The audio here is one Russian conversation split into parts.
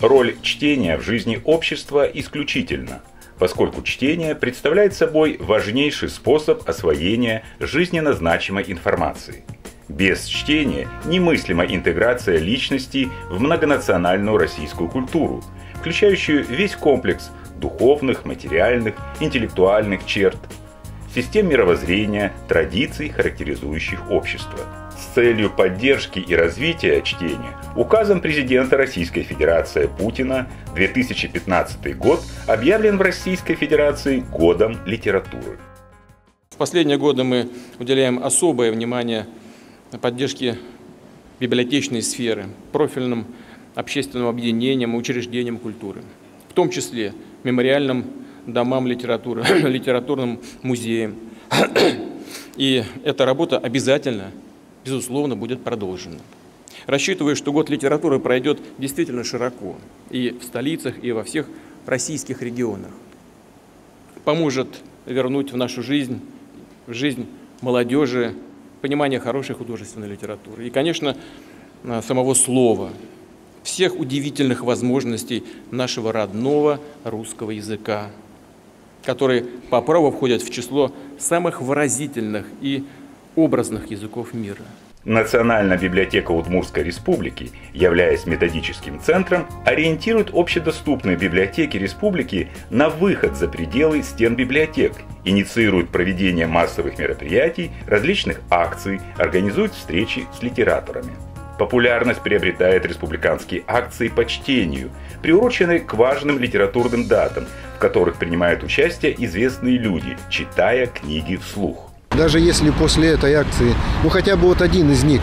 Роль чтения в жизни общества исключительна, поскольку чтение представляет собой важнейший способ освоения жизненно значимой информации. Без чтения немыслима интеграция личностей в многонациональную российскую культуру, включающую весь комплекс духовных, материальных, интеллектуальных черт, систем мировоззрения, традиций, характеризующих общество. С целью поддержки и развития чтения указом президента Российской Федерации Путина 2015 год объявлен в Российской Федерации годом литературы. В последние годы мы уделяем особое внимание поддержке библиотечной сферы, профильным общественным объединениям и учреждениям культуры, в том числе мемориальным домам литературы, литературным музеям. И эта работа обязательно, безусловно, будет продолжена. Рассчитываю, что год литературы пройдет действительно широко и в столицах, и во всех российских регионах. Поможет вернуть в нашу жизнь, в жизнь молодежи, понимание хорошей художественной литературы. И, конечно, самого слова, всех удивительных возможностей нашего родного русского языка, которые по праву входят в число самых выразительных и образных языков мира. Национальная библиотека Удмуртской республики, являясь методическим центром, ориентирует общедоступные библиотеки республики на выход за пределы стен библиотек, инициирует проведение массовых мероприятий, различных акций, организует встречи с литераторами. Популярность приобретает республиканские акции по чтению, приуроченные к важным литературным датам, в которых принимают участие известные люди, читая книги вслух. Даже если после этой акции, хотя бы один из них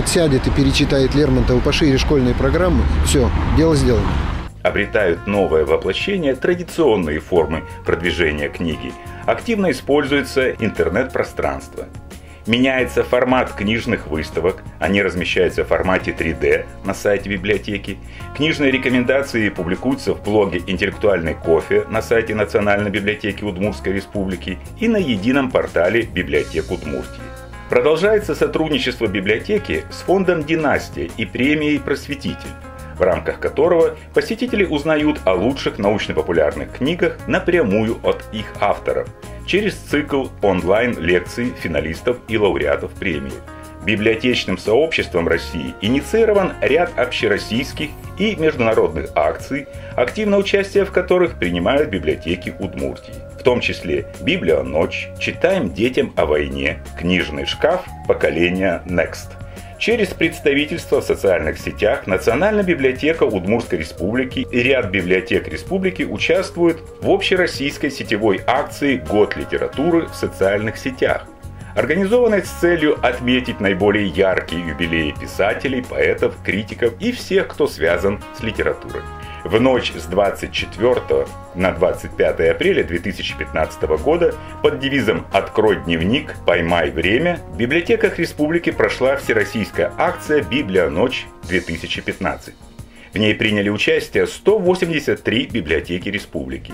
сядет и перечитает Лермонтова пошире школьной программы, все, дело сделано. Обретают новое воплощение традиционные формы продвижения книги. Активно используется интернет-пространство. Меняется формат книжных выставок, они размещаются в формате 3D на сайте библиотеки. Книжные рекомендации публикуются в блоге «Интеллектуальный кофе» на сайте Национальной библиотеки Удмуртской республики и на едином портале «Библиотек Удмуртии». Продолжается сотрудничество библиотеки с фондом «Династия» и премией «Просветитель», в рамках которого посетители узнают о лучших научно-популярных книгах напрямую от их авторов, через цикл онлайн-лекций финалистов и лауреатов премии. Библиотечным сообществом России инициирован ряд общероссийских и международных акций, активное участие в которых принимают библиотеки Удмуртии, в том числе «Библионочь», «Читаем детям о войне», «Книжный шкаф», «Поколение Next». Через представительство в социальных сетях Национальная библиотека Удмуртской республики и ряд библиотек республики участвуют в общероссийской сетевой акции «Год литературы в социальных сетях», организованной с целью отметить наиболее яркие юбилеи писателей, поэтов, критиков и всех, кто связан с литературой. В ночь с 24 на 25 апреля 2015 года под девизом «Открой дневник, поймай время» в библиотеках республики прошла всероссийская акция «Библионочь-2015». В ней приняли участие 183 библиотеки республики.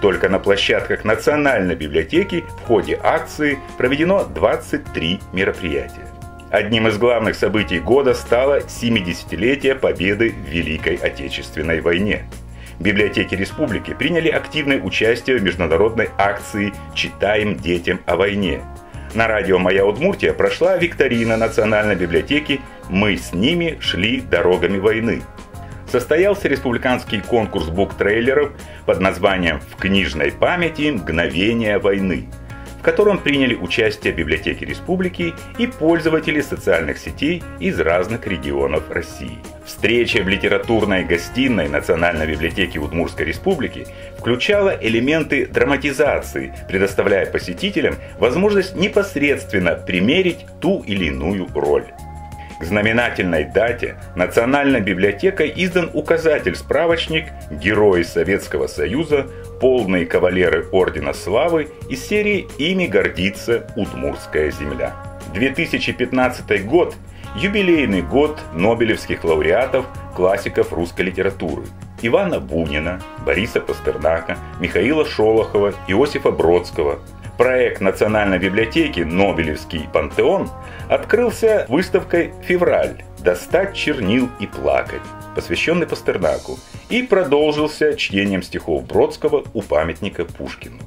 Только на площадках Национальной библиотеки в ходе акции проведено 23 мероприятия. Одним из главных событий года стало 70-летие победы в Великой Отечественной войне. Библиотеки республики приняли активное участие в международной акции «Читаем детям о войне». На радио «Моя Удмуртия» прошла викторина Национальной библиотеки «Мы с ними шли дорогами войны». Состоялся республиканский конкурс буктрейлеров под названием «В книжной памяти мгновения войны», в котором приняли участие библиотеки республики и пользователи социальных сетей из разных регионов России. Встреча в литературной гостиной Национальной библиотеки Удмуртской республики включала элементы драматизации, предоставляя посетителям возможность непосредственно примерить ту или иную роль. К знаменательной дате Национальной библиотекой издан указатель-справочник «Герои Советского Союза, полные кавалеры Ордена Славы» из серии «Ими гордится Удмуртская земля». 2015 год – юбилейный год нобелевских лауреатов, классиков русской литературы Ивана Бунина, Бориса Пастернака, Михаила Шолохова, Иосифа Бродского. Проект Национальной библиотеки «Нобелевский пантеон» открылся выставкой «Февраль», «Достать чернил и плакать», посвященный Пастернаку, и продолжился чтением стихов Бродского у памятника Пушкину.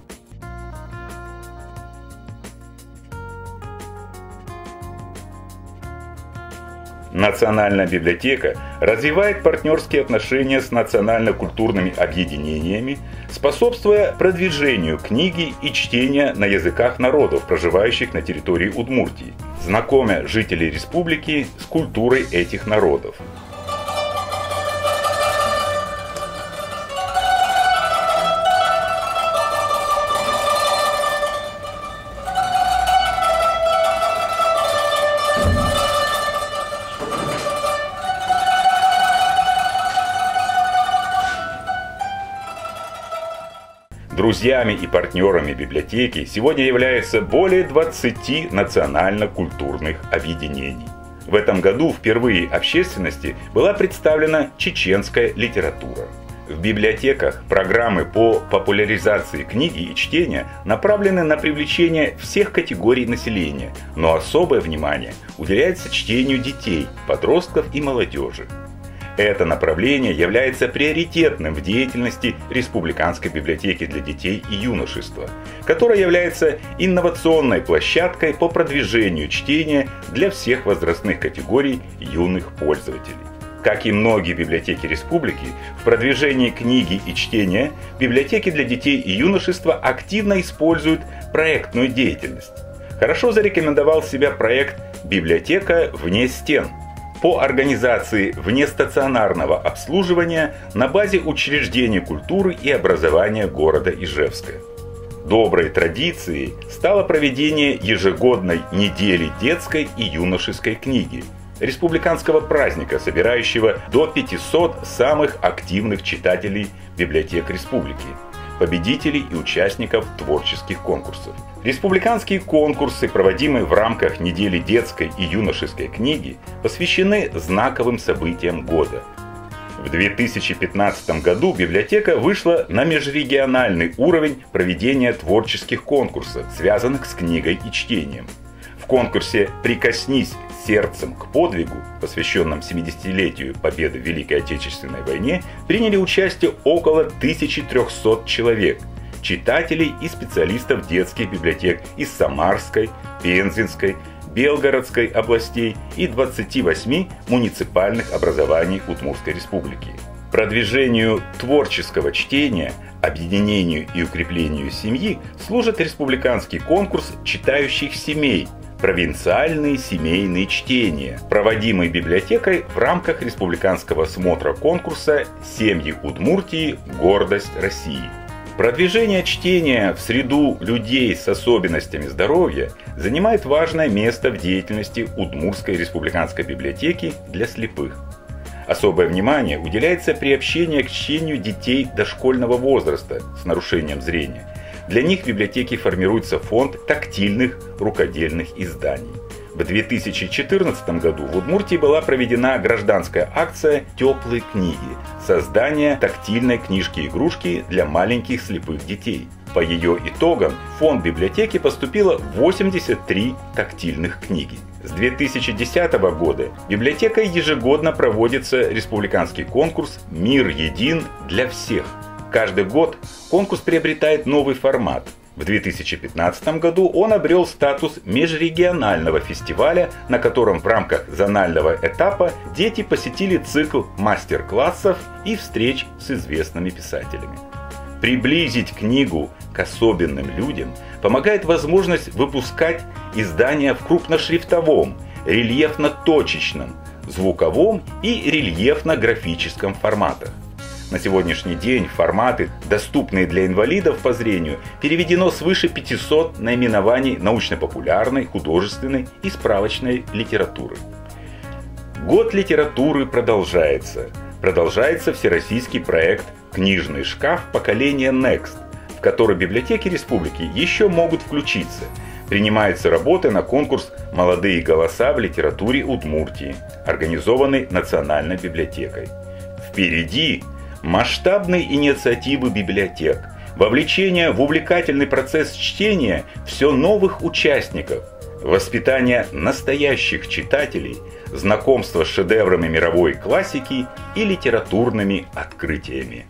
Национальная библиотека развивает партнерские отношения с национально-культурными объединениями, способствуя продвижению книги и чтения на языках народов, проживающих на территории Удмуртии, знакомя жителей республики с культурой этих народов. Друзьями и партнерами библиотеки сегодня являются более 20 национально-культурных объединений. В этом году впервые общественности была представлена чеченская литература. В библиотеках программы по популяризации книги и чтения направлены на привлечение всех категорий населения, но особое внимание уделяется чтению детей, подростков и молодежи. Это направление является приоритетным в деятельности Республиканской библиотеки для детей и юношества, которая является инновационной площадкой по продвижению чтения для всех возрастных категорий юных пользователей. Как и многие библиотеки республики, в продвижении книги и чтения библиотеки для детей и юношества активно используют проектную деятельность. Хорошо зарекомендовал себя проект «Библиотека вне стен» по организации внестационарного обслуживания на базе учреждений культуры и образования города Ижевска. Доброй традицией стало проведение ежегодной недели детской и юношеской книги, республиканского праздника, собирающего до 500 самых активных читателей библиотек республики, победителей и участников творческих конкурсов. Республиканские конкурсы, проводимые в рамках недели детской и юношеской книги, посвящены знаковым событиям года. В 2015 году библиотека вышла на межрегиональный уровень проведения творческих конкурсов, связанных с книгой и чтением. В конкурсе «Прикоснись сердцем к подвигу», посвященном 70-летию победы в Великой Отечественной войне, приняли участие около 1300 человек, читателей и специалистов детских библиотек из Самарской, Пензенской, Белгородской областей и 28 муниципальных образований Удмуртской республики. Продвижению творческого чтения, объединению и укреплению семьи служит республиканский конкурс читающих семей «Провинциальные семейные чтения», проводимый библиотекой в рамках республиканского смотра конкурса «Семьи Удмуртии. Гордость России». Продвижение чтения в среду людей с особенностями здоровья занимает важное место в деятельности Удмуртской республиканской библиотеки для слепых. Особое внимание уделяется приобщению к чтению детей дошкольного возраста с нарушением зрения. Для них в библиотеке формируется фонд тактильных рукодельных изданий. В 2014 году в Удмуртии была проведена гражданская акция «Теплые книги» – создание тактильной книжки-игрушки для маленьких слепых детей. По ее итогам в фонд библиотеки поступило 83 тактильных книги. С 2010 года библиотекой ежегодно проводится республиканский конкурс «Мир един для всех». Каждый год конкурс приобретает новый формат. В 2015 году он обрел статус межрегионального фестиваля, на котором в рамках зонального этапа дети посетили цикл мастер-классов и встреч с известными писателями. Приблизить книгу к особенным людям помогает возможность выпускать издания в крупношрифтовом, рельефно-точечном, звуковом и рельефно-графическом форматах. На сегодняшний день форматы, доступные для инвалидов по зрению, переведено свыше 500 наименований научно-популярной, художественной и справочной литературы. Год литературы продолжается. Продолжается всероссийский проект «Книжный шкаф поколения Next», в который библиотеки республики еще могут включиться. Принимаются работы на конкурс «Молодые голоса в литературе Удмуртии», организованный Национальной библиотекой. Впереди масштабные инициативы библиотек, вовлечение в увлекательный процесс чтения все новых участников, воспитание настоящих читателей, знакомство с шедеврами мировой классики и литературными открытиями.